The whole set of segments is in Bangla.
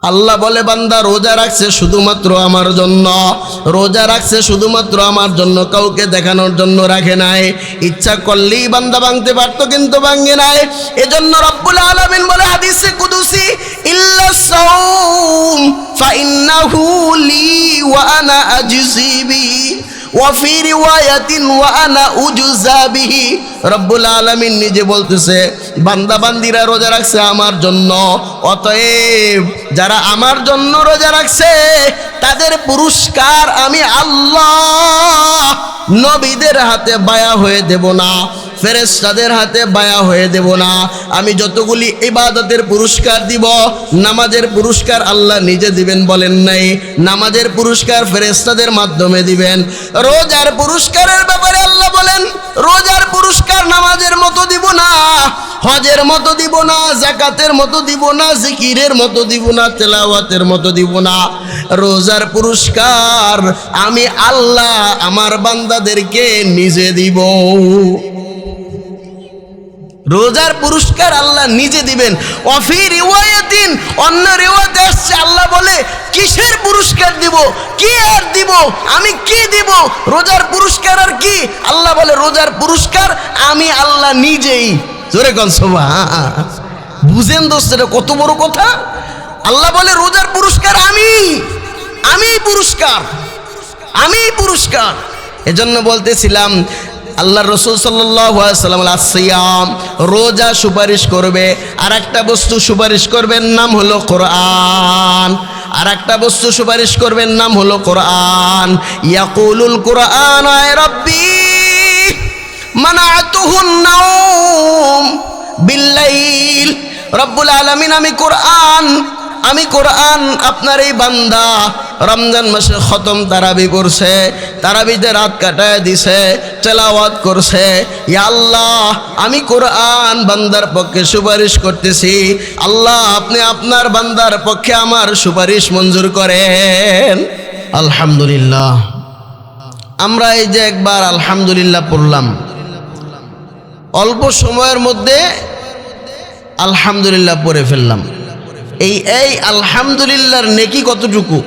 আল্লাহ বলে বান্দা রোজা রাখছে শুধুমাত্র আমার জন্য, রোজা রাখছে শুধুমাত্র আমার জন্য, কাউকে দেখানোর জন্য রাখে নাই। ইচ্ছা করলেই বান্দা ভাঙতে পারতো কিন্তু ভাঙে নাই। এজন্য রব্বুল আলামিন বলে হাদিসে কুদুসি, ইল্লাস সাওম ফাইন্নাহু লি ওয়া আনা আজজি বিহি ওয়া ফি রিওয়ায়াতিন ওয়া আনা উজজা বিহি। রব্বুল আলামিন নিজে বলতেছে বান্দা বান্দিরা রোজা রাখছে আমার জন্য, অতএব যারা আমার জন্য রোজা রাখছে তাদের পুরস্কার আমি আল্লাহ নবীদের হাতে বায়া হয়ে দেব না, ফেরেশতাদের হাতে বায়া হয়ে দেব না। আমি যতগুলি ইবাদতের পুরস্কার দিব, নামাজের পুরস্কার আল্লাহ নিজে দিবেন বলেন নাই, নামাজের পুরস্কার ফেরেশতাদের মাধ্যমে দিবেন। রোজার পুরস্কারের ব্যাপারে আল্লাহ বলেন রোজার পুরস্কার নামাজের মতো দিব না, হজের মতো দিব না, যাকাতের মতো দিব না, জিকিরের মতো দিব না, তেলাওয়াতের মতো দিব না। রোজার পুরস্কার আমি আল্লাহ আমার বান্দাদেরকে নিজে দিব। রোজার পুরস্কার আল্লাহ নিজে দিবেন। ওয়াফি রিওয়ায়াতিন, অন্য রিওয়ায়াতে আসছে আল্লাহ বলে কিসের পুরস্কার দিব, কি আর দিব, আমি কি দিব, রোজার পুরস্কার আর কি? আল্লাহ বলে রোজার পুরস্কার আমি আল্লাহ নিজেই। জোরে কোন সুবহান। বুঝেন দোস্ত এটা কত বড় কথা। আল্লাহ বলে রোজার পুরস্কার আমি পুরস্কার, আমি পুরস্কার। এজন্য বলতেছিলাম আল্লাহ রসুল সাল্লাল্লাহু আলাইহি ওয়াসাল্লাম আসিয়াম, রোজা সুপারিশ করবে, আর একটা বস্তু সুপারিশ করবেন নাম হলো কোরআন, আর একটা বস্তু সুপারিশ করবেন নাম হলো কোরআন। ইয়াকুলুল কোরআন আয় রব্বি মানাতুহুন নাওম বিল্লাইল। রব্বুল আলামিন আমি কোরআন আপনার এই বান্দা রমজান মাসে খতম তারাবি করছে, তারাবিতে রাত কাটায় দিছে, তেলাওয়াত করছে। ইয়া আল্লাহ আমি কোরআন বান্দার পক্ষে সুপারিশ করতেছি, আল্লাহ আপনি আপনার বান্দার পক্ষে আমার সুপারিশ মঞ্জুর করেন। আলহামদুলিল্লাহ। আমরা এই যে একবার আলহামদুলিল্লাহ পড়লাম, অল্প সময়ের মধ্যে আলহামদুলিল্লাহ পড়ে ফেললাম। এই আলহামদুলিল্লাহর নেকি কতটুকু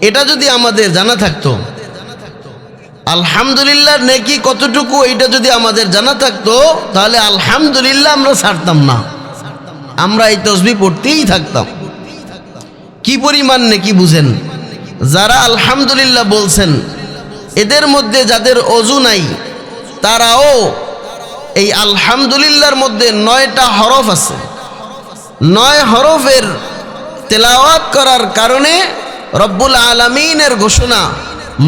এটা যদি আমাদের জানা থাকতো, আলহামদুলিল্লাহর নেকি কতটুকু এটা যদি আমাদের জানা থাকতো, তাহলে আলহামদুলিল্লাহ আমরা ছাড়তাম না, আমরা এই তাসবিহ পড়তেই থাকতাম। কি পরিমাণ নেকি বুঝেন। যারা আলহামদুলিল্লাহ বলছেন এদের মধ্যে যাদের অজু নাই তারাও এই আলহামদুলিল্লাহর মধ্যে 9টা হরফ আছে, 9 হরফের তেলাওয়াত করার কারণে রব্বুল আলামিনের ঘোষণা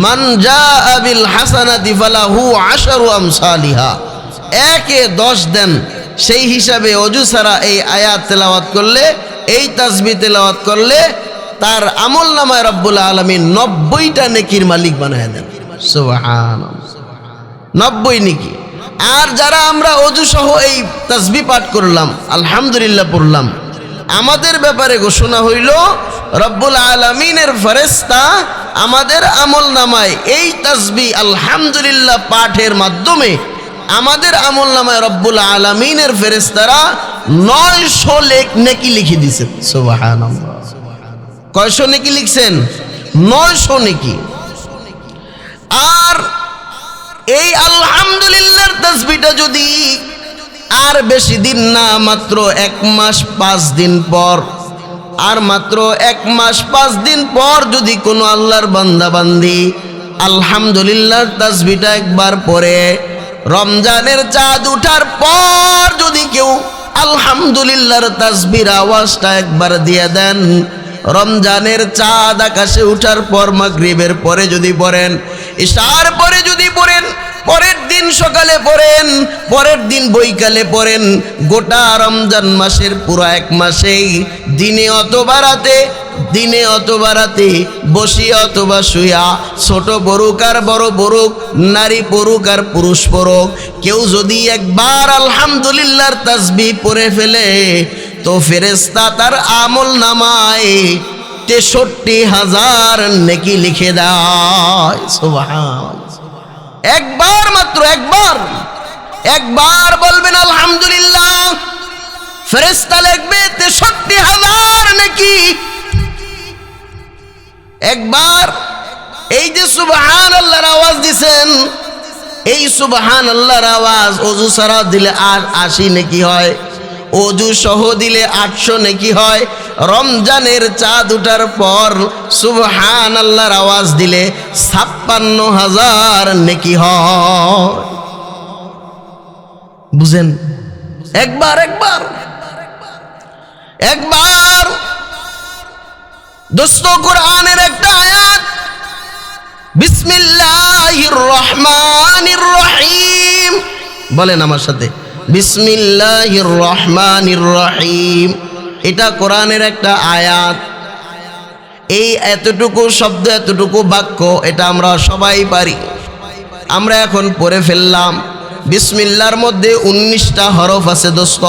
মান জাআ বিল হাসানাতি ফালাহু আশারু আমসালিহা, 1-10 দেন। সেই হিসাবে অজু ছাড়া এই আয়াত তেলাওয়াত করলে, এই তাসবিহ তেলাওয়াত করলে তার আমলনামায় রব্বুল আলামিন 90টা নেকির মালিক বানায় দেন। সুবহানাল্লাহ, 90 নেকি। আর যারা আমরা অজু সহ এই তাসবিহ পাঠ করলাম, আলহামদুলিল্লাহ পড়লাম, আমাদের ব্যাপারে ঘোষণা হইল রব্বুল আলামিনের ফেরেশতা আমাদের আমলনামায় এই তাসবিহ আলহামদুলিল্লাহ পাঠের মাধ্যমে আমাদের আমলনামায় রব্বুল আলামিনের ফেরেশতারা 900 নেকি লিখে দিয়েছেন। সুবহানাল্লাহ। কয়শো নেকি লিখছেন? 900 নেকি। আর এই আলহামদুলিল্লাহর তাসবিহটা যদি আর বেশি দিন না, মাত্র 1 মাস 5 দিন পর, আর মাত্র 1 মাস 5 দিন পর যদি কোনো আল্লাহর বান্দা বান্দি আলহামদুলিল্লাহর তাসবিহটা একবার পড়ে, রমজানের চাঁদ উঠার পর যদি কেউ আলহামদুলিল্লাহর তাসবিহর আওয়াজটা একবার দিয়ে দেন, রমজানের চাঁদ আকাশে উঠার পর মাগরিবের পরে যদি পড়েন, ইশার পরে যদি পড়েন, পরের দিন সকালে পড়েন, পরের দিন বৈকালে পড়েন, গোটা রমজান মাসের পুরো 1 মাসেই দিনে অথবা রাতে, বসিয়া অথবা শুয়া, ছোট পড়ুক আর বড় পড়ুক, নারী পড়ুক আর পুরুষ পড়ুক, কেউ যদি একবার আলহামদুলিল্লাহর তাসবিহ পড়ে ফেলে তো ফেরেশতা তার আমলনামায় 63,000 নেকি লিখে দেয়। সুবহানাল্লাহ। একবার, মাত্র একবার বলবেন আলহামদুলিল্লাহ, ফেরেশতা লিখবে 63,000 নেকি একবার এই যে সুবহানাল্লাহর আওয়াজ দিছেন, এই সুবহানাল্লাহর আওয়াজ অজু ছাড়া দিলে আর 80 নেকি হয়, অজু সহ দিলে 800 নেকি হয়। রমজানের চাঁদ উঠার পর সুবহানাল্লাহর আওয়াজ দিলে 56,000 নেকি হয়। বুঝেন? একবার দোস্ত কোরআনের একটা আয়াত, বিসমিল্লাহির রহমানির রহিম, বলেন আমার সাথে, বিসমিল্লাহির রহমানির রহিম। এটা কোরআনের একটা আয়াত। এই এতটুকু শব্দ, এতটুকু বাক্য, এটা আমরা সবাই পারি। আমরা এখন পড়ে ফেললাম। বিসমিল্লাহর মধ্যে 19টা হরফ আছে দোস্ত।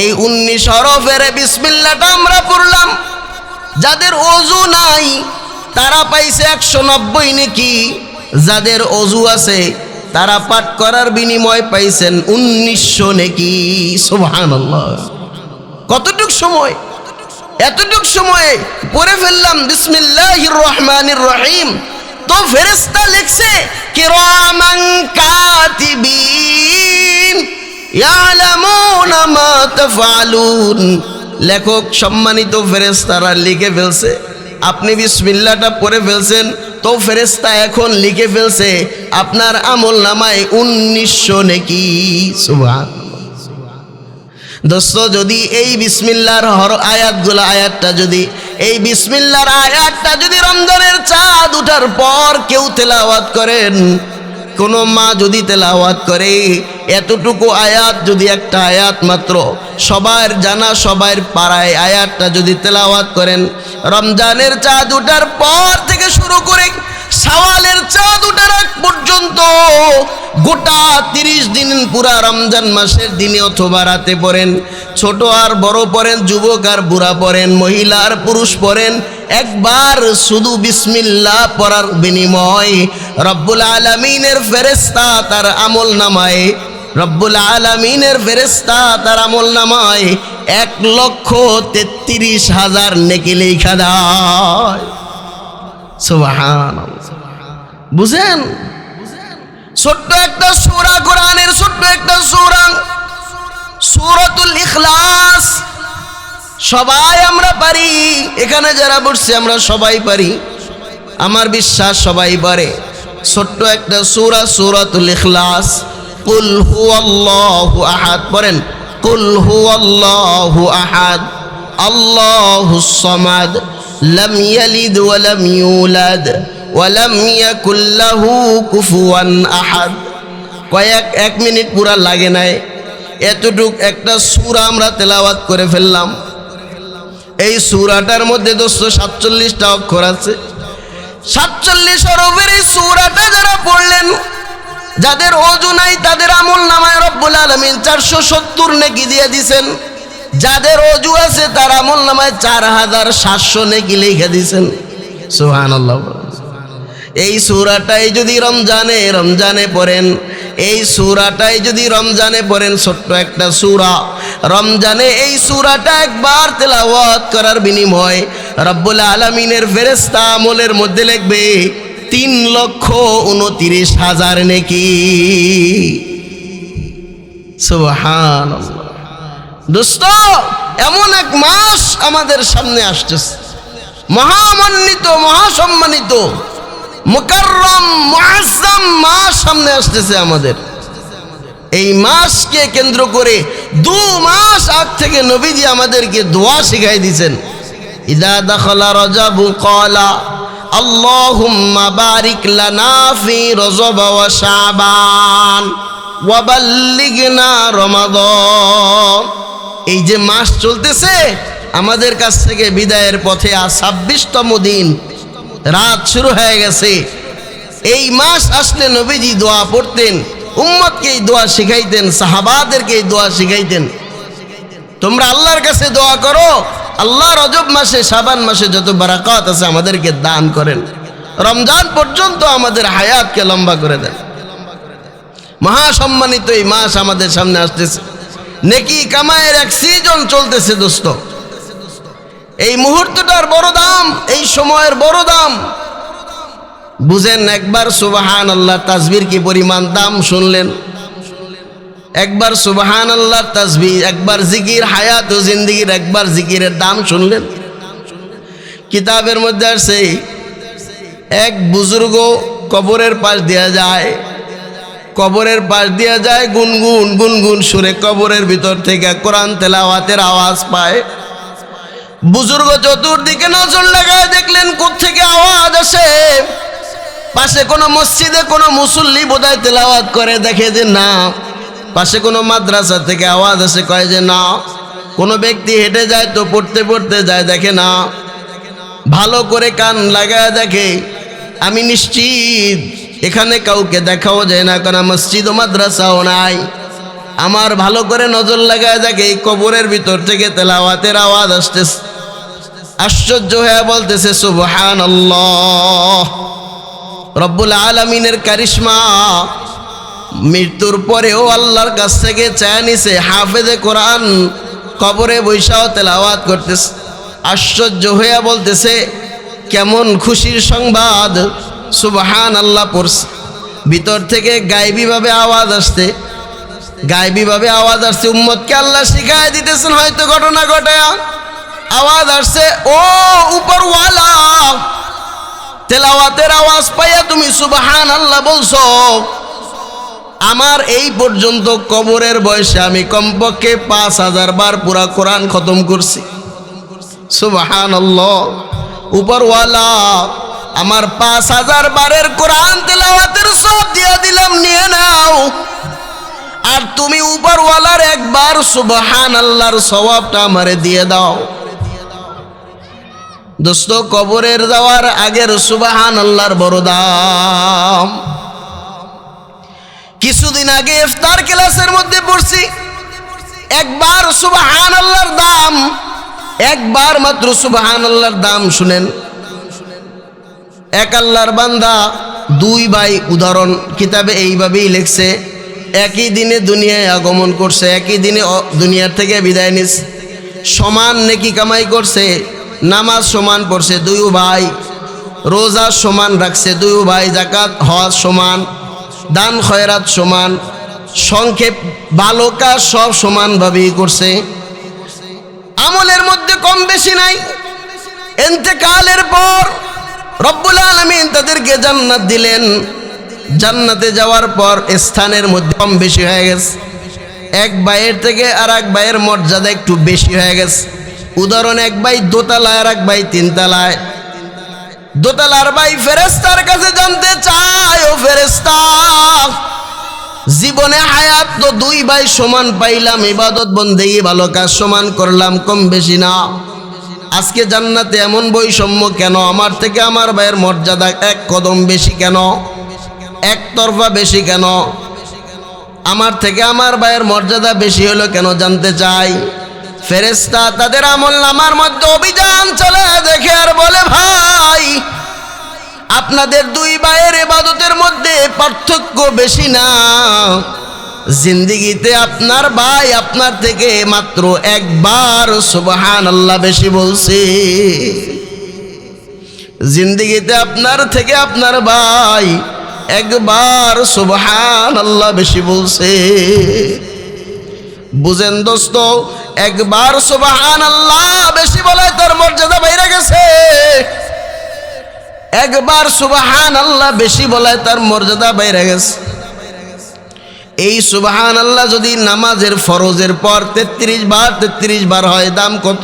এই 19 হরফের বিসমিল্লাহটা আমরা পড়লাম। যাদের ওযু নাই তারা পাইছে 190 নেকি, যাদের ওযু আছে তারা পাঠ করার বিনিময় পাইছেন 1900 নেকি। সুবহানাল্লাহ। কতটুক সময়, এতটুক সময়ে পড়ে ফেললাম বিসমিল্লাহির রহমানির রহিম। তো ফেরেশতা লিখছে কিরামান কাতিবিন ইয়ালামুনা মা তাফআলুন। লেখক সম্মানিত ফেরেশতারা লিখে ফেলছে। আপনি বিসমিল্লাহটা পড়ে ফেলছেন, তো ফেরেশতা এখন লিখে ফেলছে আপনার আমল নামায় 1900 নেকি। সুবহানাল্লাহ। দোস্ত, যদি এই বিসমিল্লাহর আয়াতটা যদি এই বিসমিল্লাহর আয়াতটা যদি রমজানের চাঁদ উঠার পর কেউ তেলাওয়াত করেন, কোন মা যদি তেলাওয়াত করে, এতটুকু আয়াত যদি একটা আয়াত মাত্র সবার জানা, সবার পাড়ায় আয়াতটা যদি তেলাওয়াত করেন, রমজানের চাঁদ উঠার পর থেকে শুরু করে শাওয়ালের চাঁদ উঠার আগ পর্যন্ত গোটা 30 দিন পুরা রমজান মাসের দিনে অথবা রাতে পড়েন, ছোট আর বড় পড়েন, যুবক আর বুড়া পড়েন, মহিলা আর পুরুষ পড়েন, একবার শুধু বিসমিল্লাহ পড়ার বিনিময় রব্বুল আলামিনের ফেরেশতা তার আমল নামায়, রব্বুল আলামিনের ফেরেশতা তার আমল নামায় 1,33,000 নেকি লেখা দেয়। সুবহানাল্লাহ। বুঝেন? ছোট্ট একটা সূরা, কোরআনের ছোট্ট একটা সূরা, সূরাতুল ইখলাস। সবাই আমরা পারি, এখানে যারা বসছে আমরা সবাই পারি, আমার বিশ্বাস সবাই পারে। ছোট্ট একটা সূরা, সূরাতুল ইখলাস। কুল হুয়াল্লাহু আহাদ, পড়েন কুল হুয়াল্লাহু আহাদ আল্লাহুস সামাদ লাম ইয়ালিদ ওয়া লাম ইউলাদ ওয়া লাম ইয়াকুল লাহু কুফুয়ান আহাদ। এক মিনিট পুরা লাগে নাই, এতটুক একটা সূরা আমরা তেলাওয়াত করে ফেললাম। এই সূরাটার মধ্যে 247টা অক্ষর আছে। 47 হরফের এই সূরাটা যারা পড়লেন, যাদের ওযু নাই তাদের আমল নামায় রব্বুল আলামিন 470 নেকি দিয়ে দিবেন। যাদের ওযু আছে তার আমল নামায় 4700 নেকি লিখে দিবেন। সুবহানাল্লাহ। এই সূরাটাই যদি রমজানে পড়েন, এই সূরাটাই যদি রমজানে পড়েন, ছোট্ট একটা সূরা, রমজানে এই সূরাটা একবার তেলাওয়াত করার বিনিময় রব্বুল আলামিনের ফেরেশতা আমলের মধ্যে লিখবে 3,29,000 নেকি। সুবহানাল্লাহ। দোস্ত, এমন এক মাস আমাদের সামনে আসতেছে, মহামান্বিত, মহাসম্মানিত, মুকাররম, মুআজ্জাম মাস সামনে আসতেছে আমাদের। এই মাসকে কেন্দ্র করে 2 মাস আগ থেকে নবীজি আমাদেরকে দোয়া শিখাই দিয়েছেন। ইযা দাখালা রজব ক্বালা আল্লাহুম্মা বারিক লানা ফি রজব ওয়া শাবান ওয়া বাল্লিগনা রমাদান। এই যে মাস চলতেছে, আমাদের কাছ থেকে বিদায়ের পথে আজ 26তম দিন, রাত শুরু হয়ে গেছে। এই মাস আসলে নবীজি দোয়া পড়তেন, উম্মতকে এই দোয়া শিখাইতেন, সাহাবাদেরকে এই দোয়া শিখাইতেন, তোমরা আল্লাহর কাছে দোয়া করো, আল্লাহ রজব মাসে, শাবান মাসে যত বারাকাত আছে আমাদেরকে দান করেন, রমজান পর্যন্ত আমাদের হায়াতকে লম্বা করে দেন। মহাসম্মানিত এই মাস আমাদের সামনে আসতেছে, নেকি কামায়ের এক সিজন চলতেছে দোস্ত। এই মুহূর্তটার বড় দাম, এই সময়ের বড় দাম। বুঝেন, একবার সুবহানাল্লাহ তাসবির কি পরিমাণ দাম শুনলেন? একবার সুবহানাল্লাহ তাসবিহ, একবার জিকির, হায়াত ও জিন্দেগির একবার জিকিরের দাম শুনলেন? কিতাবের মধ্যে আছে এক বুজুর্গ কবরের পাশ দিয়া যায়, কবরের পাশ দিয়া যায়, গুনগুন গুনগুন সুরে কবরের ভিতর থেকে কোরআন তেলাওয়াতের আওয়াজ পায়। বুজুর্গ চতুর্দিকে নজর লাগায় দেখলেন কোত্থেকে আওয়াজ আসে। পাশে কোনো মসজিদে কোনো মুসল্লি বোধহয় তেলাওয়াত করে, দেখে যে না। পাশে কোনো মাদ্রাসা থেকে আওয়াজ আসে, কয় যে না। কোনো ব্যক্তি হেঁটে যায় তো পড়তে পড়তে যায়, দেখে না। ভালো করে কান লাগায় দেখে, আমি নিশ্চিত এখানে কাউকে দেখাও যায় না, কারণ মসজিদ ও মাদ্রাসাও নাই। আমার ভালো করে নজর লাগায় দেখে এই কবরের ভিতর থেকে তেলাওয়াতের আওয়াজ আসতেছে। আশ্চর্য হয়ে বলতেছে সুবহানাল্লাহ। রব্বুল আলামিনের কারিশমা। মৃত্যুর পরেও আল্লাহর কাছ থেকে চায় নিছে হাফেজে কোরআন কবরে বৈশাও তেলাওয়াত করতেছে। আশ্চর্য হয়ে বলতেছে কেমন খুশির সংবাদ। সুবহানাল্লাহ পড়ছে, ভিতর থেকে গায়েবীভাবে আওয়াজ আসছে, গায়েবীভাবে আওয়াজ আসছে। উম্মতকে আল্লাহ শিখায় দিতেছেন হয়তো ঘটনা ঘটায়া। আওয়াজ আসছে, ও উপরওয়ালা, তেলাওয়াতের আওয়াজ পাইয়া তুমি সুবহানাল্লাহ বলছো। আমার এই পর্যন্ত কবরের বয়সে আমি কমপক্ষে 5000 বার পুরা কোরআন খতম করছি। সুবহানাল্লাহ। উপরওয়ালা, আমার 5000 বারের কোরআন তেলাওয়াতের সব দিয়া দিলাম, নিয়ে নাও। আর তুমি উপরওয়ালার একবার সুবহানাল্লাহর সওয়াবটা আমারে দিয়ে দাও। দোস্ত, কবরের যাওয়ার আগের সুবহানাল্লাহর বড় দাম। কিছুদিন আগে ইফতার ক্লাসের মধ্যে পড়ছি, একবার সুবহানাল্লাহর দাম, একবার মাত্র সুবহানাল্লাহর দাম শুনেন। এক আল্লাহর বান্দা, দুই ভাই, উদাহরণ কিতাবে এইভাবেই লিখছে, একই দিনে দুনিয়ায় আগমন করছে, একই দিনে দুনিয়ার থেকে বিদায় নিছে, সমান নেকি কামাই করছে, নামাজ সমান পড়ছে দুই ভাই, রোজা সমান রাখছে দুই ভাই, যাকাত হজ সমান, দান খয়রাত সমান, সংক্ষেপ ভালো কাজ সব সমানভাবেই করছে। আমলের মধ্যে কম বেশি নাই। ইন্তেকালের পর রব্বুল আলামিন তাদেরকে জান্নাত দিলেন। জান্নাতে যাওয়ার পর স্থানের মধ্যে কম বেশি হয়ে গেছে। এক ভাইয়ের থেকে আর এক ভাইয়ের মর্যাদা একটু বেশি হয়ে গেছে। উদাহরণ, এক ভাই দোতলায় আর এক ভাই তিনতলায়। দোতলার ভাই ফেরেশতার কাছে জানতে চায়, ও ফেরেশতা, জীবনে হায়াত তো দুই ভাই সমান পাইলাম, ইবাদত বন্দেগী ভালো কাজ সমান করলাম, কম বেশি না, আজকে জান্নাতে এমন বৈষম্য কেন? আমার থেকে আমার ভাইয়ের মর্যাদা এক কদম বেশি কেন? একতরফা বেশি কেন? আমার থেকে আমার ভাইয়ের মর্যাদা বেশি হলো কেন জানতে চাই। ফেরেশতা তাদের আমলনামার মধ্যে অভিযান চলে দেখে আর বলে, ভাই, আপনাদের দুই ভাইয়ের ইবাদতের মধ্যে পার্থক্য বেশি না। জিন্দেগিতে আপনার ভাই আপনার থেকে মাত্র একবার সুবহানাল্লাহ বেশি বলছে। জিন্দেগিতে আপনার থেকে আপনার ভাই একবার সুবহানাল্লাহ বেশি বলছে। বুঝেন দোস্ত, একবার সুবহানাল্লাহ বেশি বলায় তার মর্যাদা বাইরে গেছে। একবার সুবহানাল্লাহ বেশি বলায় তার মর্যাদা বাইরে গেছে। এই সুবহানাল্লাহ যদি নামাজের ফরজের পর 33 বার হয়, দাম কত?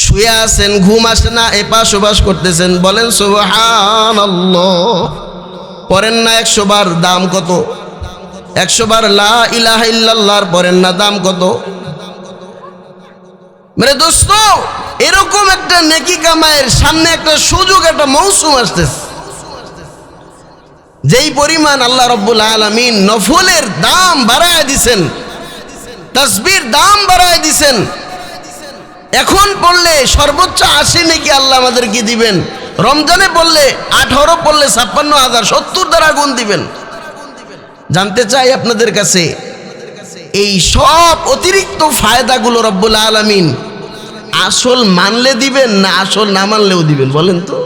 শুয়ে আছেন, ঘুম আসে না, এপাশ ওপাশ করতেছেন, বলেন সুবহানাল্লাহ, পড়েন না 100 বার, দাম কত? 100 বার লা ইলাহা ইল্লাল্লাহর পড়েন না, দাম কত? মেরে দোস্ত, এরকম একটা নেকি কামাইয়ের সামনে একটা সুযোগ, একটা মৌসুম আসতেছে, যেই পরিমাণ আল্লাহ রব্বুল আলামিন নফলের দাম বাড়ায় দিছেন, তাসবির দাম বাড়ায় দিছেন। এখন পড়লে সর্বোচ্চ 80 নাকি আল্লাহ আমাদেরকে দিবেন। রমজানে পড়লে 18, পড়লে 56,000, 70 দ্বারা গুণ দিবেন। জানতে চাই আপনাদের কাছে, এই সব অতিরিক্ত ফায়দাগুলো রব্বুল আলামিন আসল মানলে দিবেন না আসল না মানলেও দিবেন বলেন তো?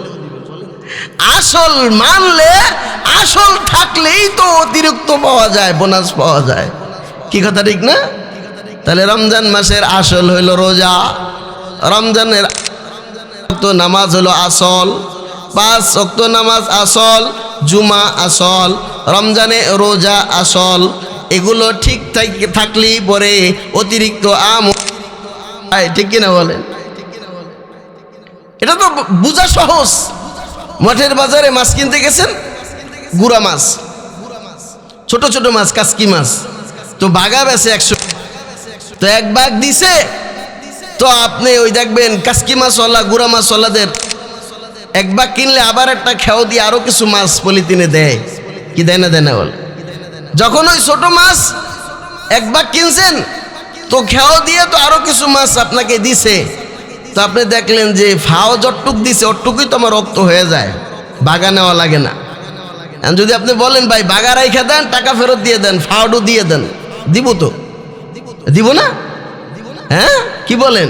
আসল মানলে, আসল থাকলেই তো অতিরিক্ত পাওয়া যায়, বোনাস পাওয়া যায়। কি কথা ঠিক না? তাহলে রমজান মাসের আসল হইল রোজা, রমজানের ওয়াক্ত নামাজ হলো আসল, 5 ওয়াক্ত নামাজ আসল, জুমা আসল, রমজানে রোজা আসল। এগুলো ঠিক থাকলেই পরে অতিরিক্ত ঠিক কিনা বলেন? এটা তো বোঝা সহজ। মঠের বাজারে মাছ কিনতে গেছেন, গুড়া মাছ, ছোট ছোট মাছ, কাসকি মাছ, তো বাগা বেছে 100, তো 1 ভাগ দিছে, তো আপনি ওই দেখবেন কাসকি মাছওয়ালা গুড়া মাছওয়ালাদের 1 ভাগ কিনলে আবার একটা খেও দিয়ে আরো কিছু মাছ পলিথিনে দেয়, কি দেয় না দেয় না বলে? যখন ওই ছোট মাছ 1 ভাগ কিনছেন, তো খেও দিয়ে তো আরো কিছু মাছ আপনাকে দিছে, তো আপনি দেখলেন যে ফাও যতটুক দিছে অতটুকুই তো আমার রক্ত হয়ে যায়, বাগা নেওয়া লাগে না। যদি আপনি বলেন ভাই বাগা রাইখা দেন, টাকা ফেরত দিয়ে দেন, ফাওডু দিয়ে দেন, দিব তো? দিব না? হ্যাঁ, কি বলেন?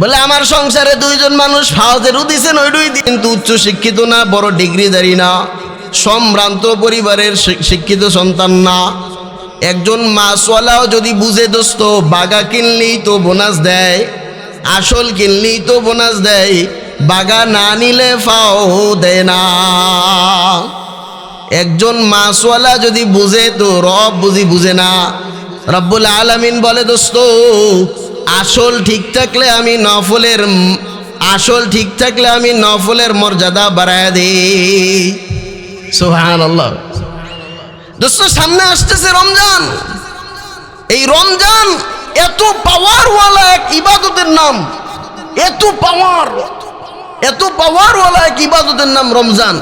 বলে আমার সংসারে 2 জন মানুষ ফাওজেরও দিছেন, ওইটুই কিন্তু উচ্চ শিক্ষিত না, বড় ডিগ্রিধারী না, সম্ভ্রান্ত পরিবারের শিক্ষিত সন্তান না। একজন মাছওয়ালাও যদি বুঝে দোস্ত বাগা কিনলেই তো বোনাস দেয়, আসল কিনলেই তো বোনাস দেয়, বাগা না নিলে ফাও দেয় না। একজন মাছওয়ালা যদি বুঝে তো রব বুঝে না। রব্বুল আলামিন বলে দোস্ত আসল ঠিক থাকলে আমি নফলের মর্যাদা বাড়ায় দেই। সুবহানাল্লাহ। দোস্ত সামনে আসতেছে রমজান। এই রমজান এত পাওয়ারওয়ালা এক ইবাদতের নাম, এত পাওয়ারওয়ালা এক ইবাদতের নাম রমজান।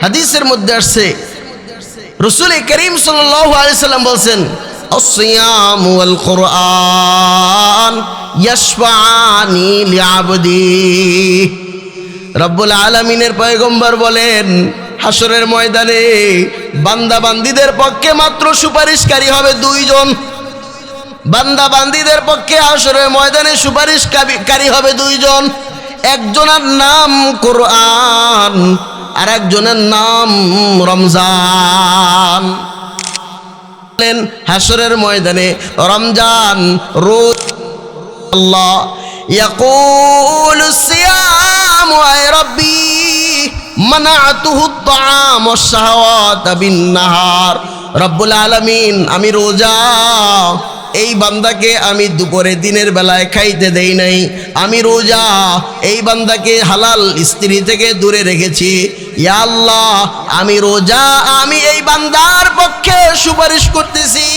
হাদিসের মধ্যে আসছে, রাসূল করিম সাল্লাল্লাহু আলাইহি সাল্লাম বলছেন, الصيام والقرآن يشفعاني لعبدي। রব্বুল আলামিনের পয়গম্বর বলেন হাসরের ময়দানে বান্দা বান্দীদের পক্ষে মাত্র সুপারিশকারী হবে 2 জন। বান্দা বান্দীদের পক্ষে হাসরের ময়দানে সুপারিশকারী হবে 2 জন। একজনের নাম কোরআন আর একজনের নাম রমজান। হাসরের ময়দানে রমজান রোজ আল্লাহ ইয়াকুলু সিয়াম আয় রব্বি মানাতুহু আত-তাআম ওয়াশ-শাহাওয়াত বিন-নাহার। রব্বুল আলামিন আমি রোজা, এই বান্দাকে আমি দুপুরে দিনের বেলায় খাইতে দেই নাই। আমি রোজা, এই বান্দাকে হালাল স্ত্রী থেকে দূরে রেখেছি। ইয়া আল্লাহ আমি রোজা, আমি এই বান্দার পক্ষে সুপারিশ করতেছি,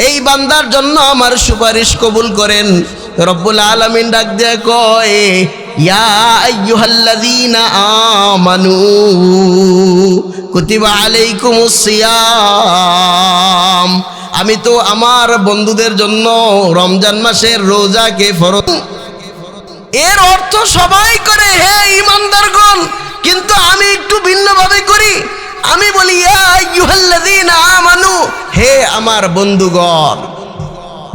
এই বান্দার জন্য আমার সুপারিশ কবুল করেন। রব্বুল আলামিন ডাক দিয়ে কয়, ইয়া আইয়ুহাল্লাযীনা আমানু কুতিবা আলাইকুমুস সিয়াম। আমি তো আমার বন্ধুদের জন্য রমজান মাসের রোজাকে ফরজ। এর অর্থ সবাই করে হে ঈমানদারগণ, কিন্তু আমি একটু ভিন্নভাবে করি। আমি বলি ইয়া আইয়ুহাল্লাযীনা আমানু, হে আমার বন্ধুগণ।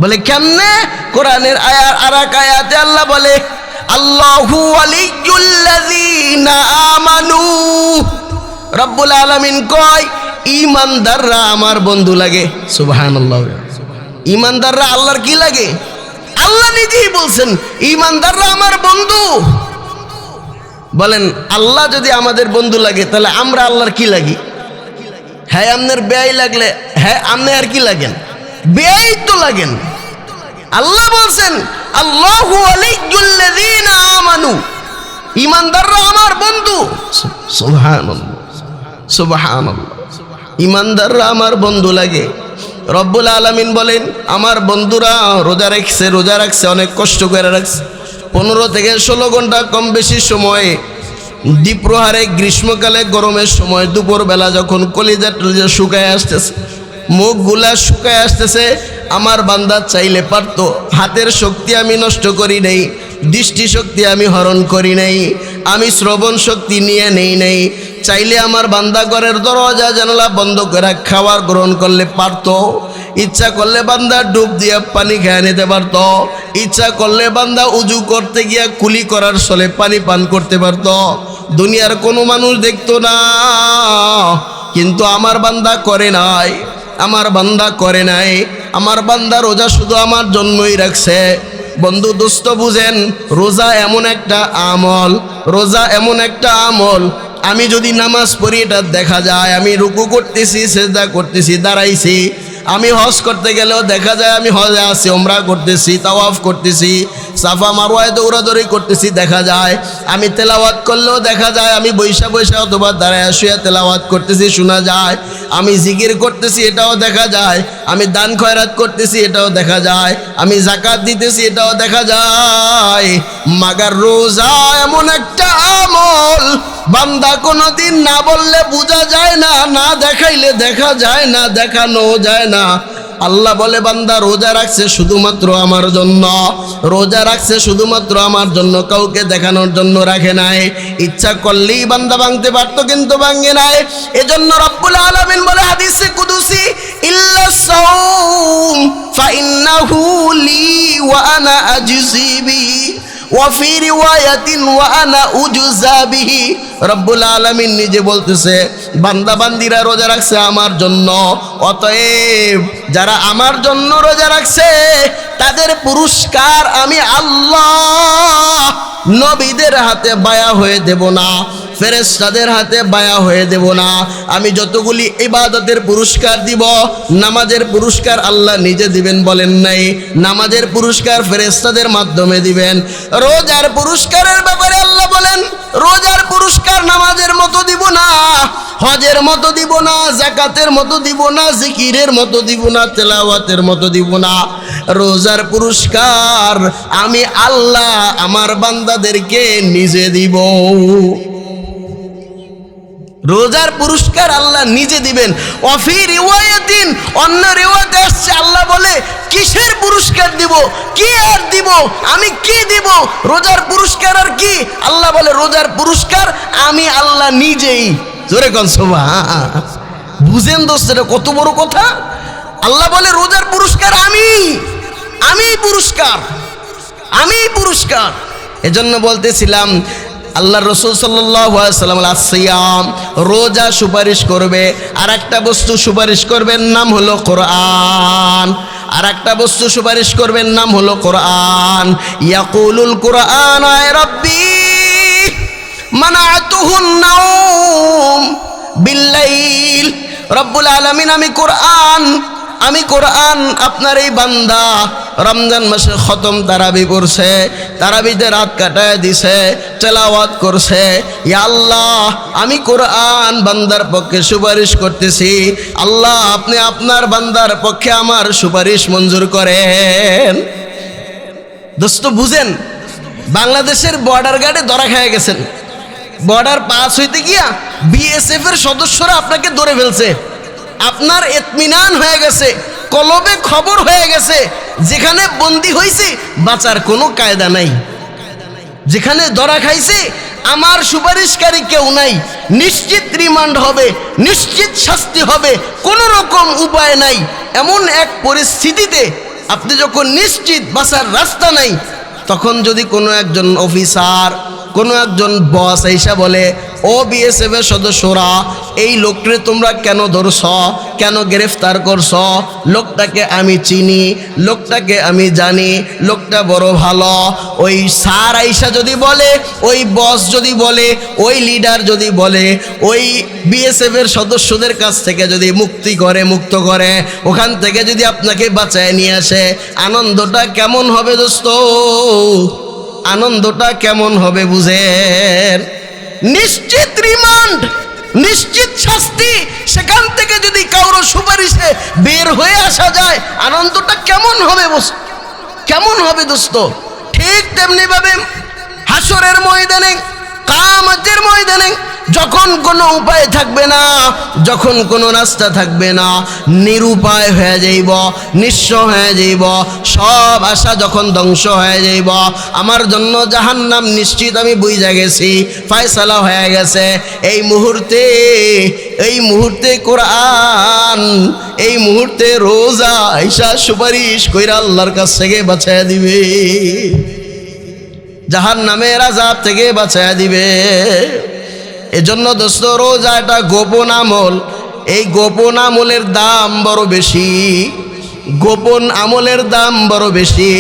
বলে কেমনে? কোরআনের আরেক আয়াতে আল্লাহ বলে আল্লাহু ওয়ালিয়্যুল্লাযীনা আমানু। রব্বুল আলামিন কয় ঈমানদাররা আমার বন্ধু লাগে। সুবহানাল্লাহ। ঈমানদাররা আল্লাহর কি লাগে? আল্লাহ নিজেই বলছেন ঈমানদাররা আমার বন্ধু। বলেন আল্লাহ যদি আমাদের বন্ধু লাগে তাহলে আমরা আল্লাহর কি লাগি? হ্যাঁ আপনার বেয়াই লাগলে, হ্যাঁ আপনি আর কি লাগেন? বেয়াই তো লাগেন। আল্লাহ বলছেন আল্লাহু ওয়ালিয়্যুল্লাযীনা আমানু, ঈমানদাররা আমার বন্ধু। সুবহানাল্লাহ, সুবহানাল্লাহ। ঈমানদাররা আমার বন্ধু লাগে। রব্বুল আলামিন বলেন আমার বন্ধুরা রোজা রাখছে, অনেক কষ্ট করে রাখছে, 15 থেকে 16 ঘন্টা কম বেশি সময়ে, দ্বীপ্রহারে গ্রীষ্মকালে গরমের সময় দুপুরবেলা যখন কলিজা টলিজা শুকায় আসতেছে, মুখগুলা শুকায় আসতেছে, আমার বান্দা চাইলে পারতো, হাতের শক্তি আমি নষ্ট করি নাই, দৃষ্টি শক্তি আমি হরণ করি নাই, আমি শ্রবণ শক্তি নিয়ে নেই নাই, চাইলে আমার বান্দা ঘরের দরজা জানালা বন্ধ করে খাবার গ্রহণ করলে পারতো। ইচ্ছা করলে বান্দা ডুব দিয়ে পানি খেয়ে নিতে পারতো, ইচ্ছা করলে বান্দা উজু করতে গিয়া কুলি করার ছলে পানি পান করতে পারতো, দুনিয়ার কোনো মানুষ দেখতো না। কিন্তু আমার বান্দা করে নাই, আমার বান্দা করে নাই। আমার বান্দা রোজা শুধু আমার জন্যই রাখছে। বন্ধু দোস্ত বুঝেন, রোজা এমন একটা আমল, রোজা এমন একটা আমল, আমি যদি নামাজ পড়ি এটা দেখা যায়, আমি রুকু করতেছি, সেজদা করতেছি, দাঁড়াইছি। আমি হজ করতে গেলেও দেখা যায় আমি হজে আছি, ওমরা করতেছি, তাওয়াফ করতেছি, সাফা মারওয়ায় দৌড়াদৌড়ি করতেছি, দেখা যায়। আমি তেলাওয়াত করলেও দেখা যায়, আমি বৈশা বৈশা অথবা দাঁড়ায় শুয়ে তেলাওয়াত করতেছি, শোনা যায়। আমি জিকির করতেছি, এটাও দেখা যায়। আমি দান খয়রাত করতেছি, এটাও দেখা যায়। আমি যাকাত দিতেছি, এটাও দেখা যায়। মাগার রোজা এমন একটা আমল, বান্দা কোনোদিন না বললে বোঝা যায় না, না দেখাইলে দেখা যায় না, দেখানো যায় না। আল্লাহ বলে বান্দা রোজা রাখছে শুধুমাত্র আমার জন্য, রোজা রাখছে শুধুমাত্র আমার জন্য, কাউকে দেখানোর জন্য রাখে নাই। ইচ্ছা করলেই বান্দা ভাঙতে পারতো, কিন্তু ভাঙে নাই। এজন্য রব্বুল আলামিন বলে হাদিসে কুদুসি, ইল্লা সাওম ফাইন্নাহু লি ওয়া আনা আজজি বিহি ওয়া ফি রিওয়ায়াতিন ওয়া আনা উজজা বিহি। রব্বুল আলামিন নিজে বলতেছে বান্দা বান্দিরা রোজা রাখছে আমার জন্য, অতএব যারা আমার জন্য রোজা রাখছে তাদের পুরস্কার আমি আল্লাহ নবীদের হাতে বায়া হয়ে দেব না, ফেরেশতাদের হাতে বায়া হয়ে দেব না। আমি যতগুলি ইবাদতের পুরস্কার দিব, নামাজের পুরস্কার আল্লাহ নিজে দিবেন বলেন নাই, নামাজের পুরস্কার ফেরেশতাদের মাধ্যমে দিবেন। রোজার পুরস্কারের ব্যাপারে আল্লাহ বলেন রোজার পুরস্কার নামাজের মতো দিব না, হজের মতো দিব না, যাকাতের মতো দিব না, জিকিরের মতো দিব না, তেলাওয়াতের মতো দিব না। রোজার পুরস্কার আমি আল্লাহ আমার বান্দাদেরকে নিজে দিব। রোজার পুরস্কার আল্লাহ নিজে দিবেন। ওয়াফি রিওয়ায়াতিন, অন্য রিওয়ায়াতে আসছে আল্লাহ বলে কিসের পুরস্কার দিব, কি আর দিব, আমি কি দিব, রোজার পুরস্কার আর কি? আল্লাহ বলে রোজার পুরস্কার আমি আল্লাহ নিজেই। জোরে কোন সুবহান। বুঝেন দোস্ত এটা কত বড় কথা। আল্লাহ বলে রোজার পুরস্কার আমি পুরস্কার, আমি পুরস্কার। এজন্য বলতেছিলাম আল্লাহ রসুল সাল্লাল্লাহু আলাইহি সাল্লাম আসিয়াম, রোজা সুপারিশ করবে, আর একটা বস্তু সুপারিশ করবেন, নাম হলো কোরআন। আর একটা বস্তু সুপারিশ করবেন, নাম হলো কোরআন। ইয়াকুলুল কোরআন আয় রাব্বি মানাতুহুন নাওম বিল্লাইল। রব্বুল আলামিন আমি কোরআন আপনার এই বান্দা রমজান মাসে খতম তারাবি পড়ছে, তারাবিতে রাত কাটায় দিছে, তেলাওয়াত করছে। ইয়া আল্লাহ আমি কোরআন বান্দার পক্ষে সুপারিশ করতেছি, আল্লাহ আপনি আপনার বান্দার পক্ষে আমার সুপারিশ মঞ্জুর করেন। দোস্ত বুঝেন, বাংলাদেশের বর্ডার গার্ডে ধরা খেয়ে গেছেন, বর্ডার পাস হইতে গিয়া বিএসএফ এর সদস্যরা আপনাকে ধরে ফেলছে, আপনার ইতমিনান হয়ে গেছে, কলবে খবর হয়ে গেছে, যেখানে বন্দী হয়েছে বাঁচার কোনো কায়দা নাই, যেখানে ধরা খাইছে আমার সুপারিশকারী কেউ নাই, নিশ্চিত রিমান্ড হবে, নিশ্চিত শাস্তি হবে, কোনো রকম উপায় নাই। এমন এক পরিস্থিতিতে আপনি যখন নিশ্চিত বাঁচার রাস্তা নাই, তখন যদি কোনো একজন অফিসার, কোনো একজন বস এসে বলে, ও বিএসএফ এর সদস্যরা এই লোকটাকে তোমরা কেন ধরছ, কেন গ্রেফতার করছ, লোকটাকে আমি চিনি, লোকটাকে আমি জানি, লোকটা বড় ভালো। ওই স্যার আইসা যদি বলে, ওই বস যদি বলে, ওই লিডার যদি বলে, ওই বিএসএফ এর সদস্যদের কাছ থেকে যদি মুক্ত করে, ওখান থেকে যদি আপনাকে বাঁচায় নিয়ে আসে, আনন্দটা কেমন হবে দোস্ত, আনন্দটা কেমন হবে বুঝেন। নিশ্চিত রিমান্ড, নিশ্চিত শাস্তি, সেখান থেকে যদি কারো সুপারিশে বের হয়ে আসা যায়, আনন্দটা কেমন হবে, কেমন হবে দোস্ত। ঠিক তেমনি ভাবে হাসরের ময়দানে, কিয়ামতের ময়দানে যখন কোনো উপায় থাকবে না, যখন কোনো রাস্তা থাকবে না, নিরুপায় হয়ে যাইব, নিঃস্ব হয়ে যাইব, সব আশা যখন ধ্বংস হয়ে যাইব, আমার জন্য জাহান্নাম নিশ্চিত আমি বুঝা গেছি, ফয়সালা হয়ে গেছে। এই মুহূর্তে কোরআন, এই মুহূর্তে রোজা ঈশা সুপারিশ কইরা আল্লাহর কাছ থেকে বাঁচাইয়া দিবে, জাহান্নামের আযাব থেকে বাঁচাইয়া দিবে। এজন্য দোস্ত, রোজা একটা গোপন আমল। এই গোপন আমলের দাম বড় বেশি, গোপন আমলের দাম বড় বেশি,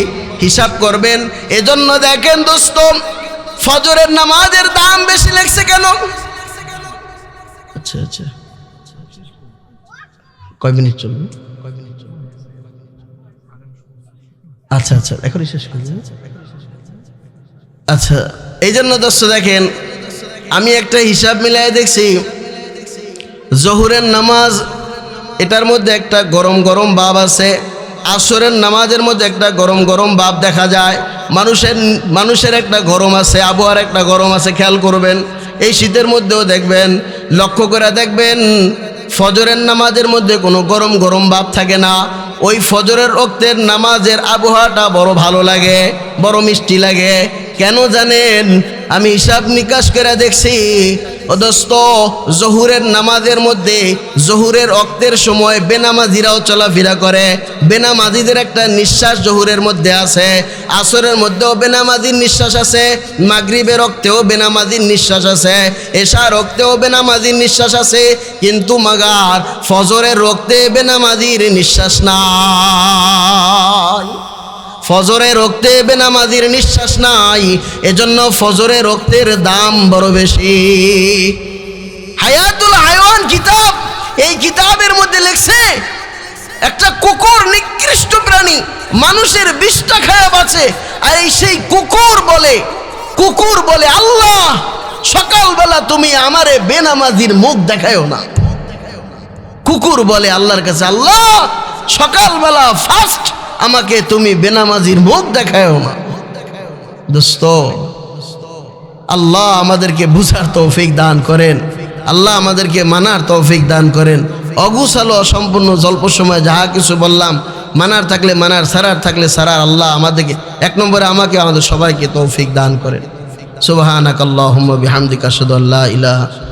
হিসাব করবেন। এজন্য দেখেন দোস্ত, ফজরের নামাজের দাম বেশি লাগছে কেন? আচ্ছা আচ্ছা, কয় মিনিট চলবে? আচ্ছা আচ্ছা, এখনই শেষ করবেন। আচ্ছা, এই জন্য দোস্ত দেখেন, আমি একটা হিসাব মিলাই দেখছি, জোহরের নামাজ এটার মধ্যে একটা গরম গরম ভাব আছে, আসরের নামাজের মধ্যে একটা গরম গরম ভাব দেখা যায়, মানুষের একটা গরম আছে, আবহাওয়ার একটা গরম আছে। খেয়াল করবেন, এই শীতের মধ্যেও দেখবেন, লক্ষ্য করে দেখবেন, ফজরের নামাজের মধ্যে কোনো গরম গরম ভাব থাকে না। ওই ফজরের ওক্তের নামাজের আবহাওয়াটা বড় ভালো লাগে, বড় মিষ্টি লাগে। কেন জানেন? আমি হিসাব নিকাশ করে দেখছি ও দোস্ত, জোহরের নামাজের মধ্যে, জোহরের ওক্তের সময় বেনামাজিরাও চলাফেরা করে, বেনামাজিদের একটা নিঃশ্বাস জোহরের মধ্যে আছে, আসরের মধ্যেও বেনামাজির নিঃশ্বাস আছে, মাগরিবের ওক্তেও বেনামাজির নিঃশ্বাস আছে, এশার ওক্তেও বেনামাজির নিঃশ্বাস আছে, কিন্তু মাগার ফজরের ওক্তে বেনামাজির নিঃশ্বাস নাই। ফজরের ওক্তে বেনামাজির নিঃশ্বাস নাই, এজন্য ফজরের ওক্তের দাম বড় বেশি। হায়াতুল হায়াওয়ান কিতাব, এই কিতাবের মধ্যে লেখছে একটা কুকুর নিকৃষ্ট প্রাণী, মানুষের বিষটা খায়া বাঁচে, আর এই সেই কুকুর বলে আল্লাহ সকালবেলা তুমি আমারে বেনামাজির মুখ দেখায়ও না। কুকুর বলে আল্লাহর কাছে, আল্লাহ সকালবেলা ফার্স্ট আমাকে তুমি বেনামাজির মুখ দেখায়ও না। দোস্ত, আল্লাহ আমাদেরকে বুঝার তৌফিক দান করেন, আল্লাহ আমাদেরকে মানার তৌফিক দান করেন। অগুছালো অসম্পূর্ণ জল্প সময় যাহা কিছু বললাম, মানার থাকলে মানার, সারার থাকলে সারার, আল্লাহ আমাদেরকে এক নম্বরে আমাকে আমাদের সবাইকে তৌফিক দান করেন। সুবহানাকাল্লাহুম্মা বিহামদিকা আশহাদু আল্লা ইলাহা